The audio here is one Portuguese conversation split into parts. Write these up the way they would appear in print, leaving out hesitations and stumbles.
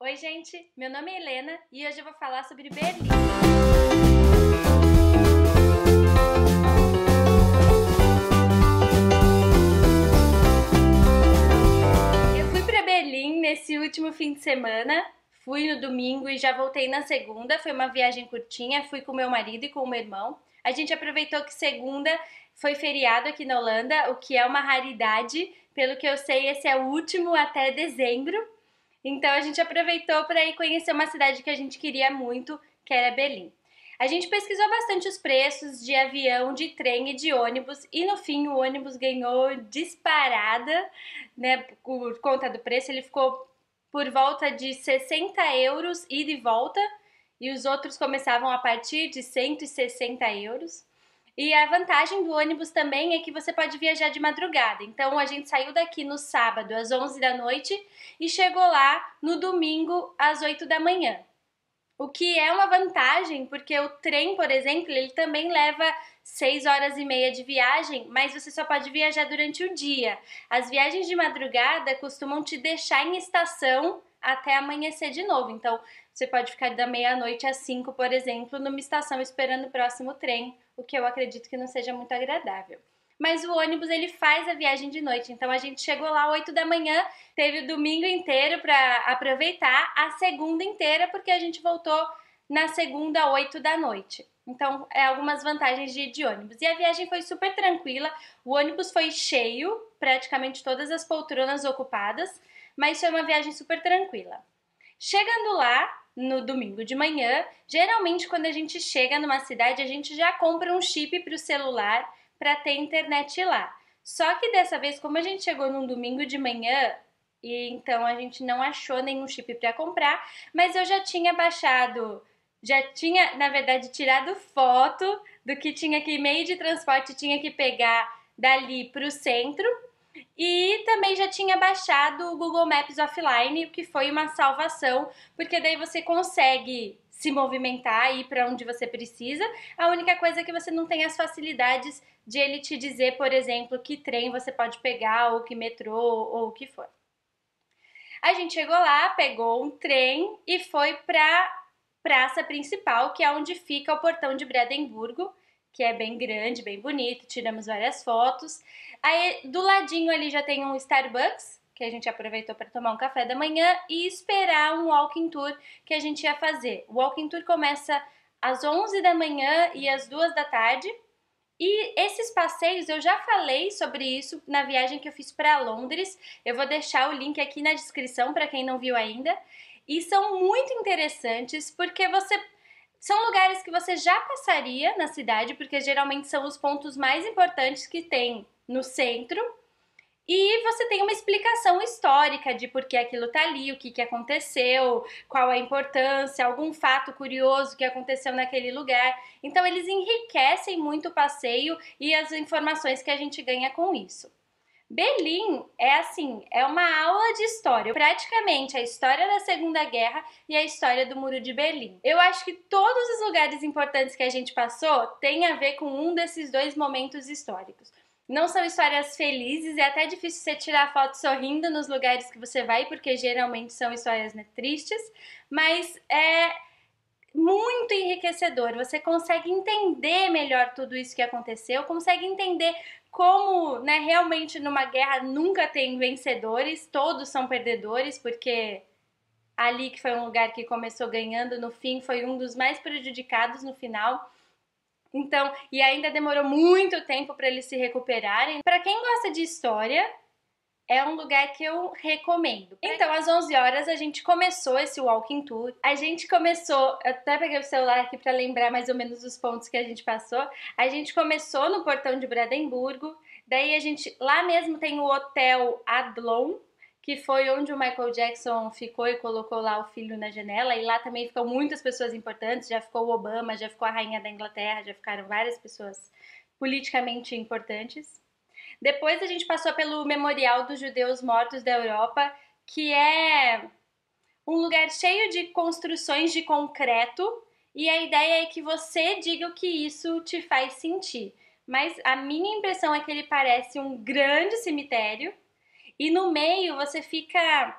Oi, gente, meu nome é Helena e hoje eu vou falar sobre Berlim. Eu fui para Berlim nesse último fim de semana, fui no domingo e já voltei na segunda. Foi uma viagem curtinha, fui com meu marido e com o meu irmão. A gente aproveitou que segunda foi feriado aqui na Holanda, o que é uma raridade. Pelo que eu sei, esse é o último até dezembro. Então a gente aproveitou para ir conhecer uma cidade que a gente queria muito, que era Berlim. A gente pesquisou bastante os preços de avião, de trem e de ônibus e no fim o ônibus ganhou disparada, né, por conta do preço. Ele ficou por volta de 60 euros ida e volta e os outros começavam a partir de 160 euros. E a vantagem do ônibus também é que você pode viajar de madrugada. Então a gente saiu daqui no sábado às 11 da noite e chegou lá no domingo às 8 da manhã. O que é uma vantagem, porque o trem, por exemplo, ele também leva 6 horas e meia de viagem, mas você só pode viajar durante o dia. As viagens de madrugada costumam te deixar em estação até amanhecer de novo. Então, você pode ficar da meia-noite às 5, por exemplo, numa estação esperando o próximo trem, o que eu acredito que não seja muito agradável. Mas o ônibus ele faz a viagem de noite, então a gente chegou lá às 8 da manhã, teve o domingo inteiro para aproveitar, a segunda inteira porque a gente voltou na segunda às 8 da noite. Então, é algumas vantagens de ir de ônibus. E a viagem foi super tranquila, o ônibus foi cheio, praticamente todas as poltronas ocupadas, mas foi uma viagem super tranquila. Chegando lá, no domingo de manhã, geralmente quando a gente chega numa cidade, a gente já compra um chip para o celular para ter internet lá. Só que dessa vez, como a gente chegou num domingo de manhã, e então a gente não achou nenhum chip para comprar, mas eu já tinha baixado, já tinha, na verdade, tirado foto do que tinha que meio de transporte tinha que pegar dali para o centro. E também já tinha baixado o Google Maps offline, o que foi uma salvação, porque daí você consegue se movimentar e ir para onde você precisa. A única coisa é que você não tem as facilidades de ele te dizer, por exemplo, que trem você pode pegar, ou que metrô, ou o que for. A gente chegou lá, pegou um trem e foi para praça principal, que é onde fica o portão de Brandemburgo, que é bem grande, bem bonito, tiramos várias fotos. Aí do ladinho ali já tem um Starbucks, que a gente aproveitou para tomar um café da manhã e esperar um walking tour que a gente ia fazer. O walking tour começa às 11 da manhã e às 2 da tarde. E esses passeios, eu já falei sobre isso na viagem que eu fiz para Londres. Eu vou deixar o link aqui na descrição para quem não viu ainda. E são muito interessantes porque são lugares que você já passaria na cidade, porque geralmente são os pontos mais importantes que tem no centro. E você tem uma explicação histórica de por que aquilo tá ali, o que que aconteceu, qual a importância, algum fato curioso que aconteceu naquele lugar. Então eles enriquecem muito o passeio e as informações que a gente ganha com isso. Berlim é assim, é uma aula de história, praticamente a história da Segunda Guerra e a história do Muro de Berlim. Eu acho que todos os lugares importantes que a gente passou têm a ver com um desses dois momentos históricos. Não são histórias felizes, é até difícil você tirar foto sorrindo nos lugares que você vai, porque geralmente são histórias, né, tristes, mas é muito enriquecedor. Você consegue entender melhor tudo isso que aconteceu, consegue entender como, né, realmente numa guerra nunca tem vencedores, todos são perdedores, porque ali que foi um lugar que começou ganhando, no fim foi um dos mais prejudicados no final. Então, e ainda demorou muito tempo para eles se recuperarem. Para quem gosta de história, é um lugar que eu recomendo. Então, às 11 horas a gente começou esse walking tour. A gente começou, eu até peguei o celular aqui para lembrar mais ou menos os pontos que a gente passou. A gente começou no portão de Brandemburgo. Daí a gente, lá mesmo tem o Hotel Adlon, que foi onde o Michael Jackson ficou e colocou lá o filho na janela, e lá também ficam muitas pessoas importantes, já ficou o Obama, já ficou a rainha da Inglaterra, já ficaram várias pessoas politicamente importantes. Depois a gente passou pelo Memorial dos Judeus Mortos da Europa, que é um lugar cheio de construções de concreto, e a ideia é que você diga o que isso te faz sentir. Mas a minha impressão é que ele parece um grande cemitério, e no meio você fica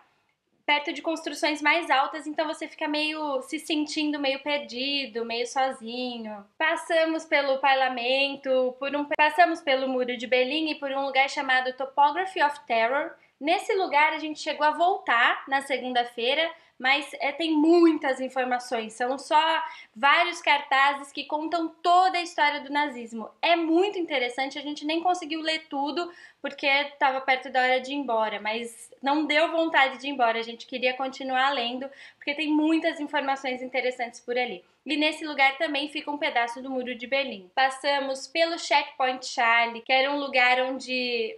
perto de construções mais altas, então você fica meio se sentindo meio perdido, meio sozinho. Passamos pelo parlamento, passamos pelo Muro de Berlim e por um lugar chamado Topography of Terror. Nesse lugar a gente chegou a voltar na segunda-feira, mas tem muitas informações, são só vários cartazes que contam toda a história do nazismo. É muito interessante, a gente nem conseguiu ler tudo porque estava perto da hora de ir embora, mas não deu vontade de ir embora, a gente queria continuar lendo porque tem muitas informações interessantes por ali. E nesse lugar também fica um pedaço do Muro de Berlim. Passamos pelo Checkpoint Charlie, que era um lugar onde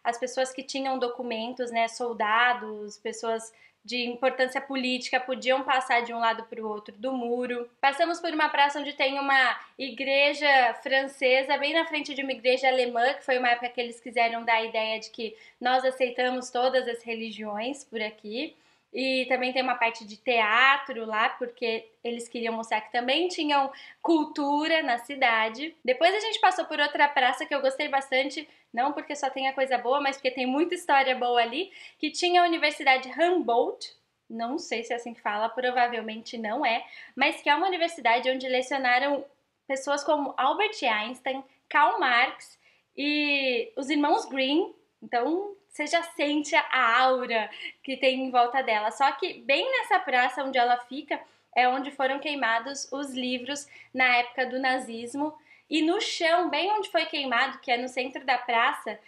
as pessoas que tinham documentos, né, soldados, pessoas de importância política, podiam passar de um lado para o outro do muro. Passamos por uma praça onde tem uma igreja francesa, bem na frente de uma igreja alemã, que foi uma época que eles quiseram dar a ideia de que nós aceitamos todas as religiões por aqui. E também tem uma parte de teatro lá, porque eles queriam mostrar que também tinham cultura na cidade. Depois a gente passou por outra praça que eu gostei bastante, não porque só tenha coisa boa, mas porque tem muita história boa ali, que tinha a Universidade Humboldt, não sei se é assim que fala, provavelmente não é, mas que é uma universidade onde lecionaram pessoas como Albert Einstein, Karl Marx e os irmãos Grimm. Então você já sente a aura que tem em volta dela. Só que bem nessa praça onde ela fica é onde foram queimados os livros na época do nazismo. E no chão, bem onde foi queimado, que é no centro da praça,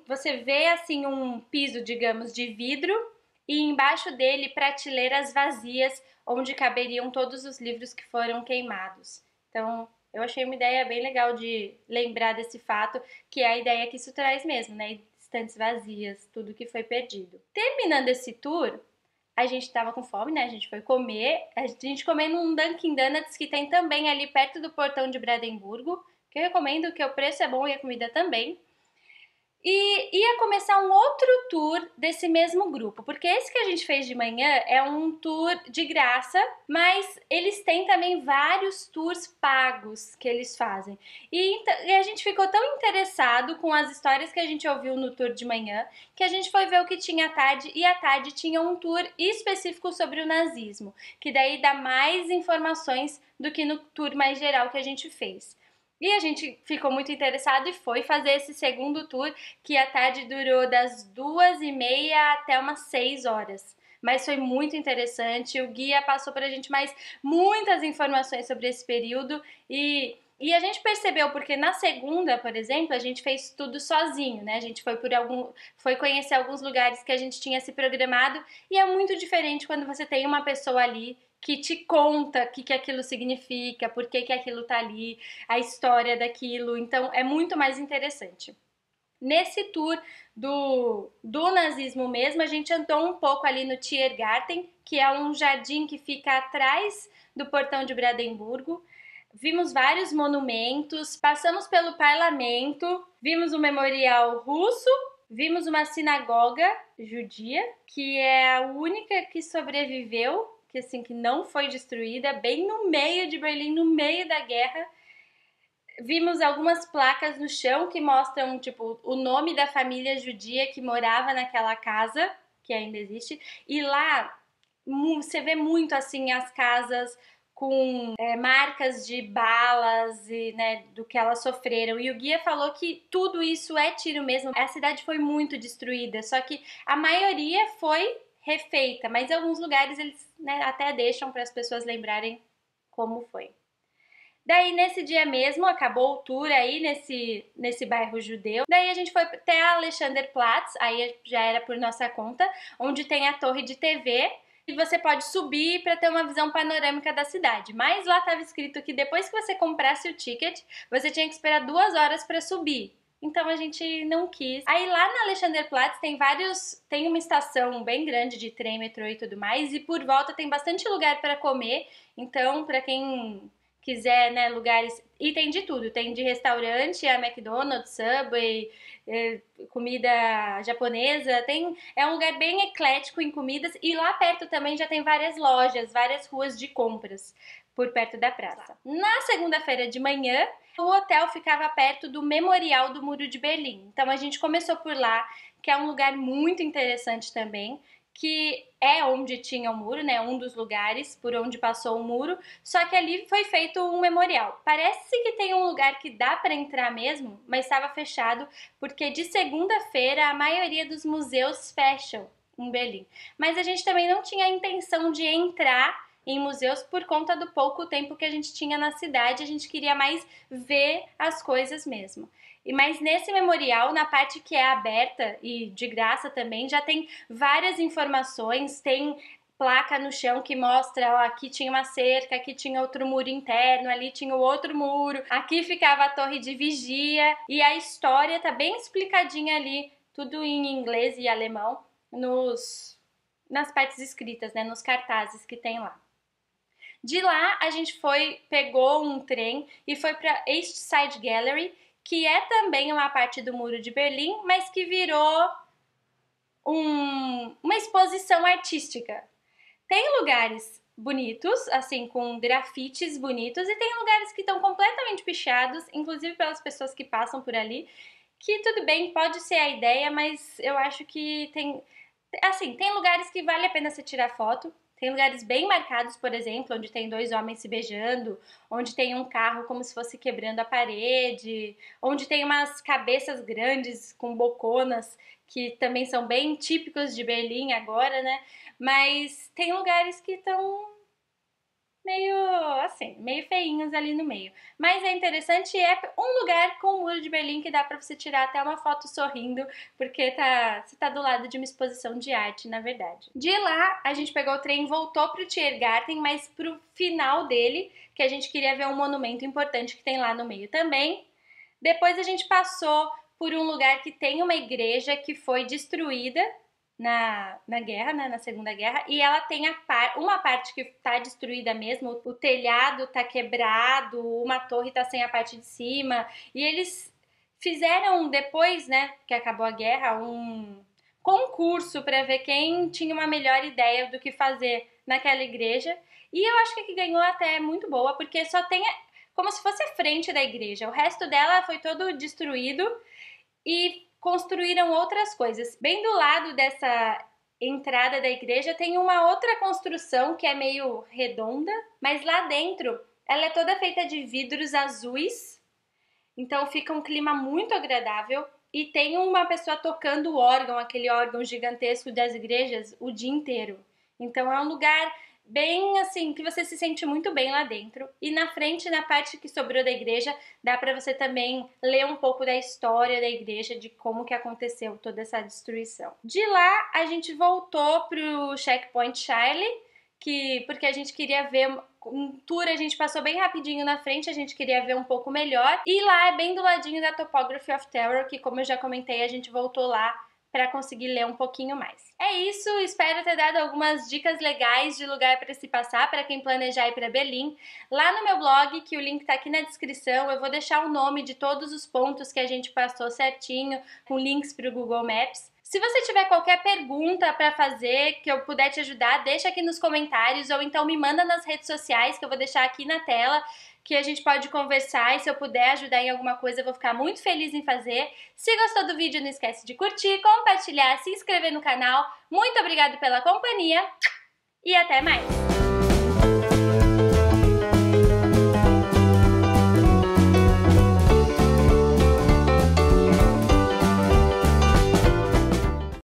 você vê assim um piso, digamos, de vidro e embaixo dele prateleiras vazias onde caberiam todos os livros que foram queimados. Então, eu achei uma ideia bem legal de lembrar desse fato, que é a ideia que isso traz mesmo, né? Estantes vazias, tudo que foi perdido. Terminando esse tour, a gente tava com fome, né? A gente foi comer. A gente comeu num Dunkin' Donuts que tem também ali perto do portão de Brandemburgo, que eu recomendo, que o preço é bom e a comida também. E ia começar um outro tour desse mesmo grupo, porque esse que a gente fez de manhã é um tour de graça, mas eles têm também vários tours pagos que eles fazem. E a gente ficou tão interessado com as histórias que a gente ouviu no tour de manhã, que a gente foi ver o que tinha à tarde, e à tarde tinha um tour específico sobre o nazismo, que daí dá mais informações do que no tour mais geral que a gente fez. E a gente ficou muito interessado e foi fazer esse segundo tour, que à tarde durou das 2h30 até umas 6 horas. Mas foi muito interessante, o guia passou pra gente mais muitas informações sobre esse período e a gente percebeu, porque na segunda, por exemplo, a gente fez tudo sozinho, né? A gente foi conhecer alguns lugares que a gente tinha se programado e é muito diferente quando você tem uma pessoa ali que te conta o que aquilo significa, por que aquilo tá ali, a história daquilo, então é muito mais interessante. Nesse tour do nazismo mesmo, a gente andou um pouco ali no Tiergarten, que é um jardim que fica atrás do portão de Brandemburgo. Vimos vários monumentos, passamos pelo parlamento, vimos o memorial russo, vimos uma sinagoga judia, que é a única que sobreviveu, que não foi destruída, bem no meio de Berlim, no meio da guerra. Vimos algumas placas no chão que mostram, tipo, o nome da família judia que morava naquela casa, que ainda existe. E lá você vê muito, assim, as casas com marcas de balas e, né, do que elas sofreram. E o guia falou que tudo isso é tiro mesmo. A cidade foi muito destruída, só que a maioria foi refeita, mas em alguns lugares eles, né, até deixam para as pessoas lembrarem como foi. Daí, nesse dia mesmo, acabou o tour aí nesse bairro judeu. Daí a gente foi até a Alexanderplatz, aí já era por nossa conta, onde tem a torre de TV. E você pode subir para ter uma visão panorâmica da cidade. Mas lá estava escrito que depois que você comprasse o ticket, você tinha que esperar 2 horas para subir. Então a gente não quis. Aí lá na Alexanderplatz tem uma estação bem grande de trem, metrô e tudo mais, e por volta tem bastante lugar para comer. Então, para quem quiser, né, lugares, e tem de tudo, tem de restaurante, a McDonald's, Subway, comida japonesa, é um lugar bem eclético em comidas, e lá perto também já tem várias lojas, várias ruas de compras por perto da praça. Na segunda-feira de manhã, o hotel ficava perto do Memorial do Muro de Berlim. Então a gente começou por lá, que é um lugar muito interessante também, que é onde tinha o muro, né? Um dos lugares por onde passou o muro, só que ali foi feito um memorial. Parece que tem um lugar que dá para entrar mesmo, mas estava fechado, porque de segunda-feira a maioria dos museus fecham em Berlim. Mas a gente também não tinha a intenção de entrar em museus por conta do pouco tempo que a gente tinha na cidade, a gente queria mais ver as coisas mesmo. Mas nesse memorial, na parte que é aberta e de graça também, já tem várias informações, tem placa no chão que mostra, ó, aqui tinha uma cerca, aqui tinha outro muro interno, ali tinha o outro muro, aqui ficava a torre de vigia, e a história tá bem explicadinha ali, tudo em inglês e alemão, nas partes escritas, né, nos cartazes que tem lá. De lá, a gente pegou um trem e foi para East Side Gallery, que é também uma parte do Muro de Berlim, mas que virou uma exposição artística. Tem lugares bonitos, assim, com grafites bonitos, e tem lugares que estão completamente pichados, inclusive pelas pessoas que passam por ali, que tudo bem, pode ser a ideia, mas eu acho que tem lugares que vale a pena você tirar foto. Tem lugares bem marcados, por exemplo, onde tem dois homens se beijando, onde tem um carro como se fosse quebrando a parede, onde tem umas cabeças grandes com boconas, que também são bem típicos de Berlim agora, né? Mas tem lugares que estão meio feinhos ali no meio. Mas é interessante, é um lugar com o Muro de Berlim que dá pra você tirar até uma foto sorrindo, porque você tá do lado de uma exposição de arte, na verdade. De lá, a gente pegou o trem e voltou pro Tiergarten, mas pro final dele, que a gente queria ver um monumento importante que tem lá no meio também. Depois a gente passou por um lugar que tem uma igreja que foi destruída na guerra, né, na Segunda Guerra, e ela tem uma parte que tá destruída mesmo, o telhado tá quebrado, uma torre tá sem a parte de cima, e eles fizeram depois, né, que acabou a guerra, um concurso para ver quem tinha uma melhor ideia do que fazer naquela igreja, e eu acho que a que ganhou até é muito boa, porque só tem como se fosse a frente da igreja, o resto dela foi todo destruído e construíram outras coisas. Bem do lado dessa entrada da igreja tem uma outra construção que é meio redonda, mas lá dentro ela é toda feita de vidros azuis, então fica um clima muito agradável e tem uma pessoa tocando o órgão, aquele órgão gigantesco das igrejas, o dia inteiro. Então é um lugar bem assim, que você se sente muito bem lá dentro. E na frente, na parte que sobrou da igreja, dá pra você também ler um pouco da história da igreja, de como que aconteceu toda essa destruição. De lá, a gente voltou pro Checkpoint Charlie, porque a gente queria ver um tour, a gente passou bem rapidinho na frente, a gente queria ver um pouco melhor. E lá é bem do ladinho da Topography of Terror, que como eu já comentei, a gente voltou lá para conseguir ler um pouquinho mais. É isso, espero ter dado algumas dicas legais de lugar para se passar para quem planejar ir para Berlim. Lá no meu blog, que o link tá aqui na descrição, eu vou deixar o nome de todos os pontos que a gente passou certinho, com links para o Google Maps. Se você tiver qualquer pergunta para fazer, que eu puder te ajudar, deixa aqui nos comentários ou então me manda nas redes sociais, que eu vou deixar aqui na tela, que a gente pode conversar e se eu puder ajudar em alguma coisa eu vou ficar muito feliz em fazer. Se gostou do vídeo, não esquece de curtir, compartilhar, se inscrever no canal. Muito obrigada pela companhia e até mais!